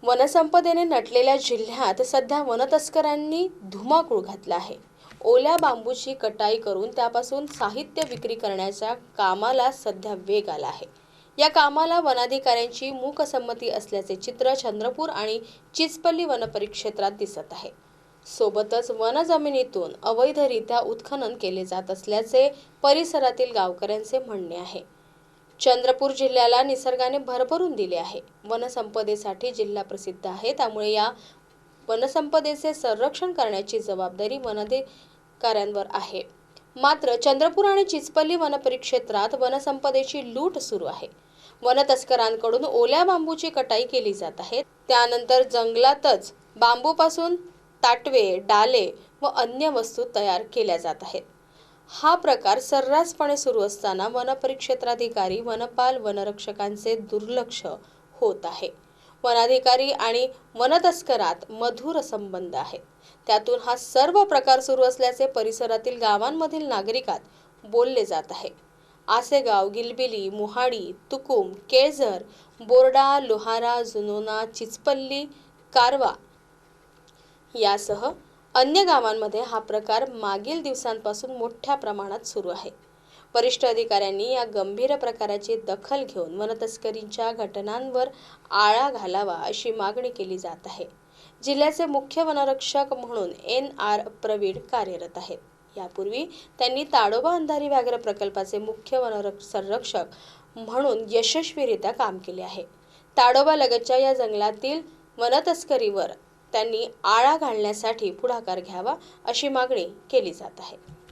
वनसंपदेने नटलेल्या जिल्ह्यात सध्या वनतस्करांनी धुमाकूळ घातला आहे। ओल्या बांबूची कटाई करून त्यापासून साहित्य विक्री करण्याच्या कामाला सध्या वेग आला आहे। या कामाला वनाधिकाऱ्यांची मूकसंमती असल्याचे चित्र चंद्रपूर आणि चिचपल्ली वनपरिक्षेत्रात दिसत आहे। सोबतच वन जमिनीतून अवैधरित्या उत्खनन केले जात असल्याचे परिसरातील गावकऱ्यांचे म्हणणे आहे। चंद्रपूर जिल्ह्याला निसर्गाने भरभरून दिले आहे। वनसंपदेसाठी जिल्हा प्रसिद्ध आहे, त्यामुळे या वनसंपदेचे संरक्षण करण्याची जबाबदारी वनाधिकाऱ्यांवर आहे। मात्र चंद्रपूर आणि चिचपल्ली वनपरिक्षेत्रात वनसंपदेची लूट सुरू आहे। वनतस्करांकडून ओल्या बांबूची कटाई केली जात आहे। त्यानंतर जंगलातच बांबूपासून ताटवे, डाले व अन्य वस्तू तयार केल्या जात आहेत। हा प्रकार सर्रासपणे सुरू असताना वनपरिक्षेत्राधिकारी, वनपाल, वनरक्षकांचे दुर्लक्ष होत आहे। वनाधिकारी आणि वनतस्करात मधुर संबंध आहेत। त्यातून हा सर्व प्रकार सुरू असल्याचे परिसरातील गावांमधील नागरिकात बोलले जात आहे। आसेगाव, गिलबिली, मोहाडी, तुकुम, केळझर, बोर्डा, लोहारा, जुनोना, चिचपल्ली, कारवा यासह अन्य गावांमध्ये हा प्रकार मागील दिवसांपासून मोठ्या प्रमाणात सुरू आहे। वरिष्ठ अधिकाऱ्यांनी या गंभीर प्रकाराची दखल घेऊन वनतस्करीच्या घटनांवर आळा घालावा अशी मागणी केली जात आहे। जिल्ह्याचे मुख्य वनरक्षक म्हणून NR प्रवीण कार्यरत आहेत। यापूर्वी त्यांनी ताडोबा अंधारी व्याघ्र प्रकल्पाचे मुख्य वनसंरक्षक म्हणून यशस्वीरित्या काम केले आहे। ताडोबा लगतच्या या जंगलातील वनतस्करीवर त्यांनी आळा घालण्यासाठी पुढाकार घ्यावा अशी मागणी केली जात आहे।